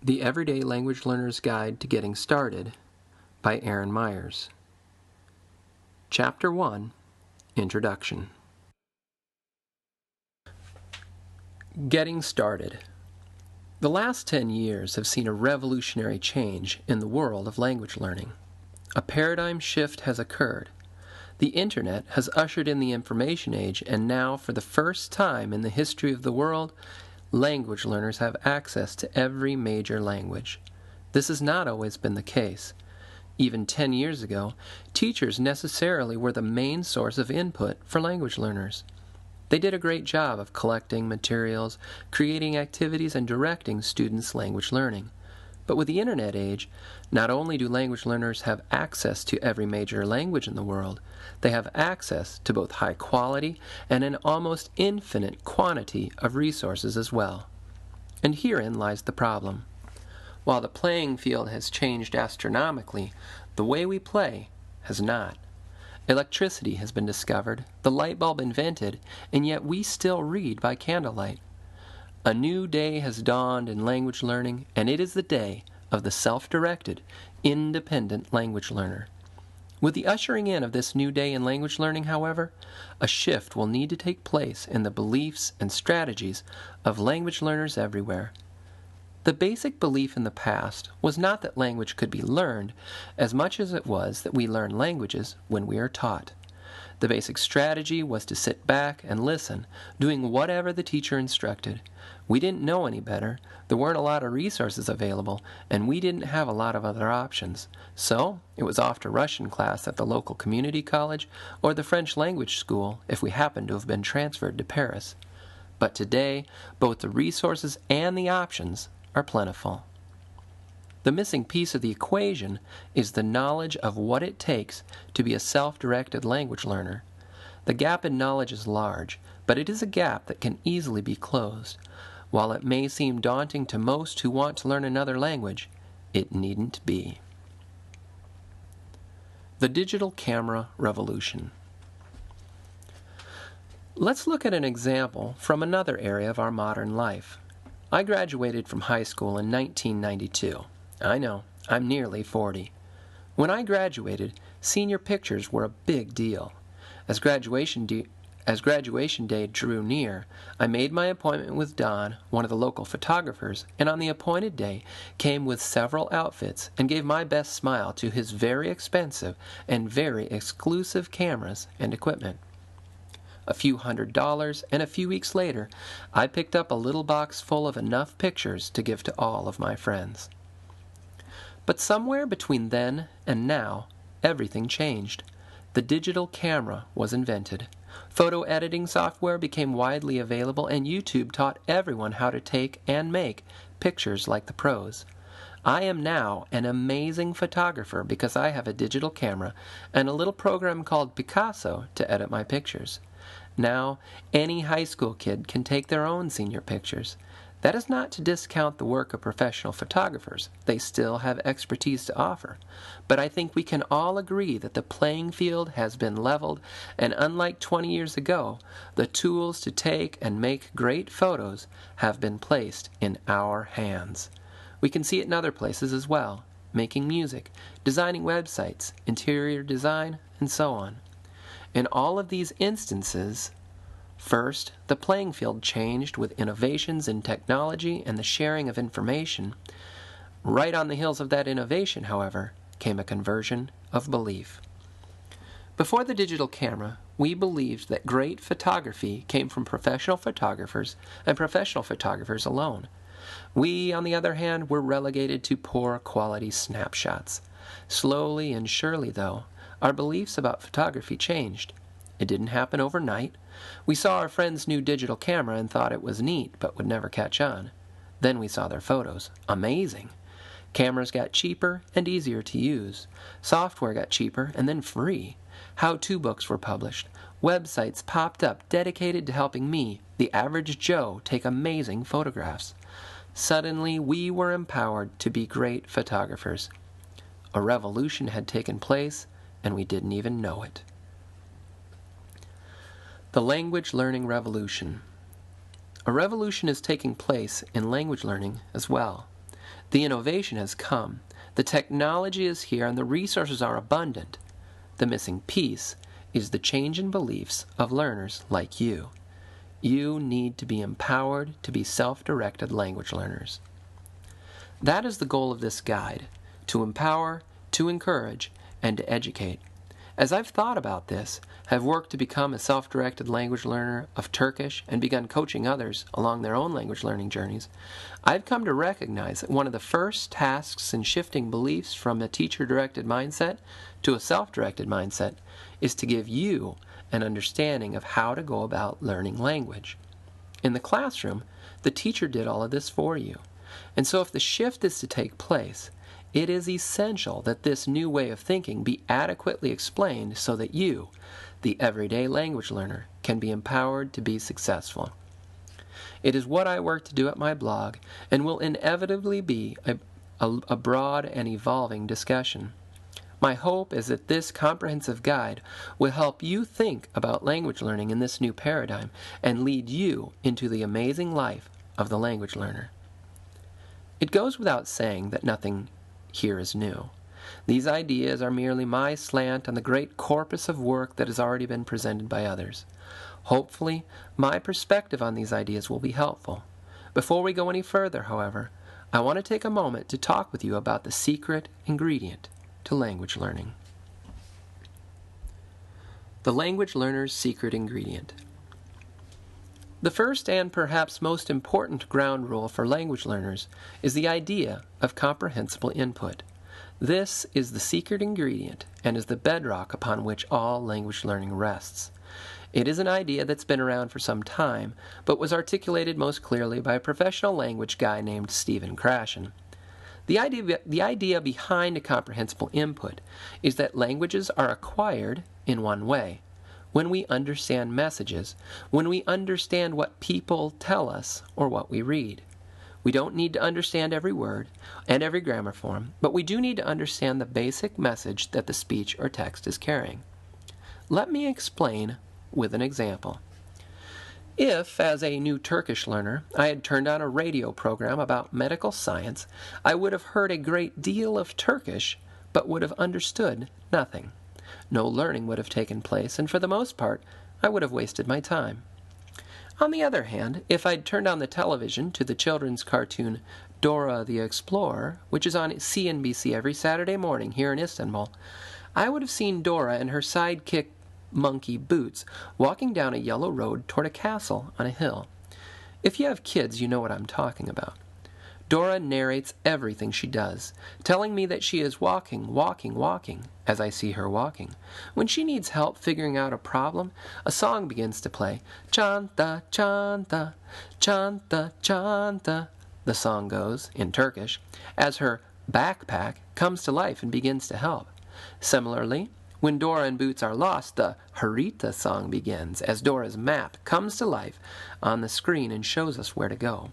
The Everyday Language Learner's Guide to Getting Started by Aaron Myers. Chapter 1, Introduction. Getting Started. The last 10 years have seen a revolutionary change in the world of language learning. A paradigm shift has occurred. The Internet has ushered in the information age, and now, for the first time in the history of the world, language learners have access to every major language. This has not always been the case. Even 10 years ago, teachers necessarily were the main source of input for language learners. They did a great job of collecting materials, creating activities, and directing students' language learning. But with the Internet age, not only do language learners have access to every major language in the world, they have access to both high quality and an almost infinite quantity of resources as well. And herein lies the problem. While the playing field has changed astronomically, the way we play has not. Electricity has been discovered, the light bulb invented, and yet we still read by candlelight. A new day has dawned in language learning, and it is the day of the self-directed, independent language learner. With the ushering in of this new day in language learning, however, a shift will need to take place in the beliefs and strategies of language learners everywhere. The basic belief in the past was not that language could be learned as much as it was that we learn languages when we are taught. The basic strategy was to sit back and listen, doing whatever the teacher instructed. We didn't know any better, there weren't a lot of resources available, and we didn't have a lot of other options. So, it was off to Russian class at the local community college or the French language school if we happened to have been transferred to Paris. But today, both the resources and the options are plentiful. The missing piece of the equation is the knowledge of what it takes to be a self-directed language learner. The gap in knowledge is large, but it is a gap that can easily be closed. While it may seem daunting to most who want to learn another language, it needn't be. The digital camera revolution. Let's look at an example from another area of our modern life. I graduated from high school in 1992. I know, I'm nearly 40. When I graduated, senior pictures were a big deal. As graduation day drew near, I made my appointment with Don, one of the local photographers, and on the appointed day came with several outfits and gave my best smile to his very expensive and very exclusive cameras and equipment. A few $100s, and a few weeks later, I picked up a little box full of enough pictures to give to all of my friends. But somewhere between then and now, everything changed. The digital camera was invented. Photo editing software became widely available, and YouTube taught everyone how to take and make pictures like the pros. I am now an amazing photographer because I have a digital camera and a little program called Picasso to edit my pictures. Now, any high school kid can take their own senior pictures. That is not to discount the work of professional photographers. They still have expertise to offer. But I think we can all agree that the playing field has been leveled, and unlike 20 years ago, the tools to take and make great photos have been placed in our hands. We can see it in other places as well, making music, designing websites, interior design, and so on. In all of these instances, first, the playing field changed with innovations in technology and the sharing of information. Right on the heels of that innovation, however, came a conversion of belief. Before the digital camera, we believed that great photography came from professional photographers and professional photographers alone. We, on the other hand, were relegated to poor quality snapshots. Slowly and surely, though, our beliefs about photography changed. It didn't happen overnight. We saw our friend's new digital camera and thought it was neat, but would never catch on. Then we saw their photos. Amazing! Cameras got cheaper and easier to use. Software got cheaper and then free. How-to books were published. Websites popped up dedicated to helping me, the average Joe, take amazing photographs. Suddenly, we were empowered to be great photographers. A revolution had taken place, and we didn't even know it. The language learning revolution. A revolution is taking place in language learning as well. The innovation has come, the technology is here, and the resources are abundant. The missing piece is the change in beliefs of learners like you. You need to be empowered to be self-directed language learners. That is the goal of this guide, to empower, to encourage, and to educate. As I've thought about this, have worked to become a self-directed language learner of Turkish, and begun coaching others along their own language learning journeys, I've come to recognize that one of the first tasks in shifting beliefs from a teacher-directed mindset to a self-directed mindset is to give you an understanding of how to go about learning language. In the classroom, the teacher did all of this for you. And so if the shift is to take place, it is essential that this new way of thinking be adequately explained so that you, the everyday language learner, can be empowered to be successful. It is what I work to do at my blog, and will inevitably be a broad and evolving discussion. My hope is that this comprehensive guide will help you think about language learning in this new paradigm and lead you into the amazing life of the language learner. It goes without saying that nothing here is new. These ideas are merely my slant on the great corpus of work that has already been presented by others. Hopefully, my perspective on these ideas will be helpful. Before we go any further, however, I want to take a moment to talk with you about the secret ingredient to language learning. The language learner's secret ingredient. The first and perhaps most important ground rule for language learners is the idea of comprehensible input. This is the secret ingredient and is the bedrock upon which all language learning rests. It is an idea that's been around for some time, but was articulated most clearly by a professional language guy named Stephen Krashen. The idea behind a comprehensible input is that languages are acquired in one way: when we understand messages, when we understand what people tell us or what we read. We don't need to understand every word and every grammar form, but we do need to understand the basic message that the speech or text is carrying. Let me explain with an example. If, as a new Turkish learner, I had turned on a radio program about medical science, I would have heard a great deal of Turkish, but would have understood nothing. No learning would have taken place, and for the most part, I would have wasted my time. On the other hand, if I'd turned on the television to the children's cartoon Dora the Explorer, which is on CNBC every Saturday morning here in Istanbul, I would have seen Dora and her sidekick monkey Boots walking down a yellow road toward a castle on a hill. If you have kids, you know what I'm talking about. Dora narrates everything she does, telling me that she is walking, as I see her walking. When she needs help figuring out a problem, a song begins to play. Chanta, chanta, chanta, chanta, the song goes, in Turkish, as her backpack comes to life and begins to help. Similarly, when Dora and Boots are lost, the Harita song begins, as Dora's map comes to life on the screen and shows us where to go.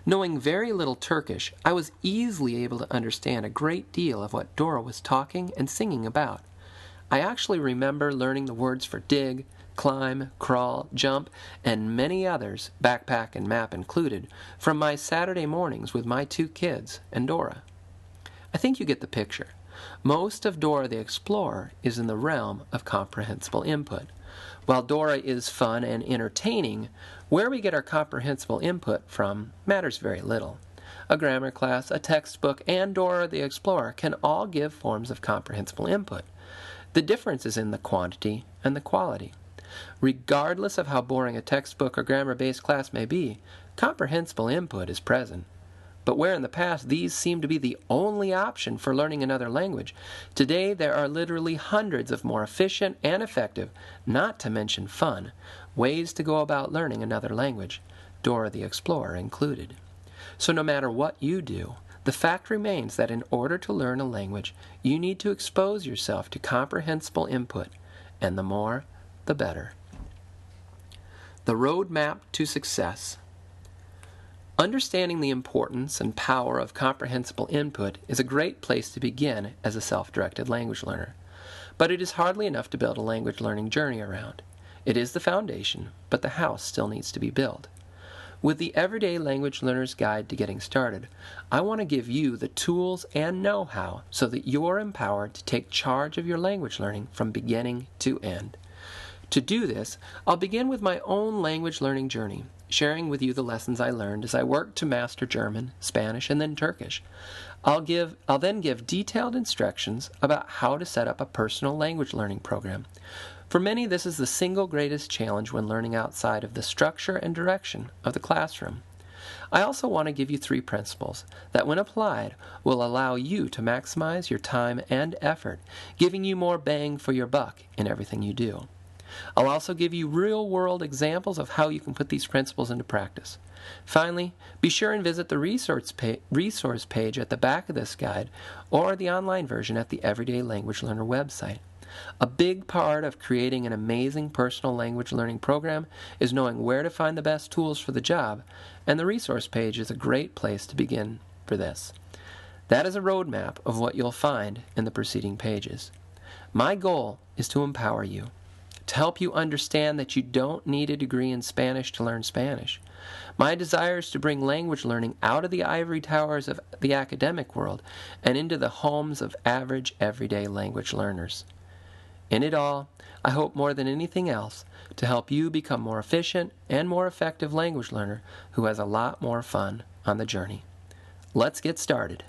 Knowing very little Turkish, I was easily able to understand a great deal of what Dora was talking and singing about. I actually remember learning the words for dig, climb, crawl, jump, and many others, backpack and map included, from my Saturday mornings with my 2 kids and Dora. I think you get the picture. Most of Dora the Explorer is in the realm of comprehensible input. While Dora is fun and entertaining, where we get our comprehensible input from matters very little. A grammar class, a textbook, and Dora the Explorer can all give forms of comprehensible input. The difference is in the quantity and the quality. Regardless of how boring a textbook or grammar-based class may be, comprehensible input is present. But where in the past these seemed to be the only option for learning another language, today there are literally hundreds of more efficient and effective, not to mention fun, ways to go about learning another language, Dora the Explorer included. So no matter what you do, the fact remains that in order to learn a language, you need to expose yourself to comprehensible input, and the more, the better. The roadmap to success. Understanding the importance and power of comprehensible input is a great place to begin as a self-directed language learner. But it is hardly enough to build a language learning journey around. It is the foundation, but the house still needs to be built. With the Everyday Language Learner's Guide to Getting Started, I want to give you the tools and know-how so that you're empowered to take charge of your language learning from beginning to end. To do this, I'll begin with my own language learning journey, sharing with you the lessons I learned as I worked to master German, Spanish, and then Turkish. I'll then give detailed instructions about how to set up a personal language learning program. For many, this is the single greatest challenge when learning outside of the structure and direction of the classroom. I also want to give you 3 principles that, when applied, will allow you to maximize your time and effort, giving you more bang for your buck in everything you do. I'll also give you real-world examples of how you can put these principles into practice. Finally, be sure and visit the resource page at the back of this guide or the online version at the Everyday Language Learner website. A big part of creating an amazing personal language learning program is knowing where to find the best tools for the job, and the resource page is a great place to begin for this. That is a roadmap of what you'll find in the preceding pages. My goal is to empower you, to help you understand that you don't need a degree in Spanish to learn Spanish. My desire is to bring language learning out of the ivory towers of the academic world and into the homes of average, everyday language learners. In it all, I hope more than anything else to help you become more efficient and more effective language learner who has a lot more fun on the journey. Let's get started.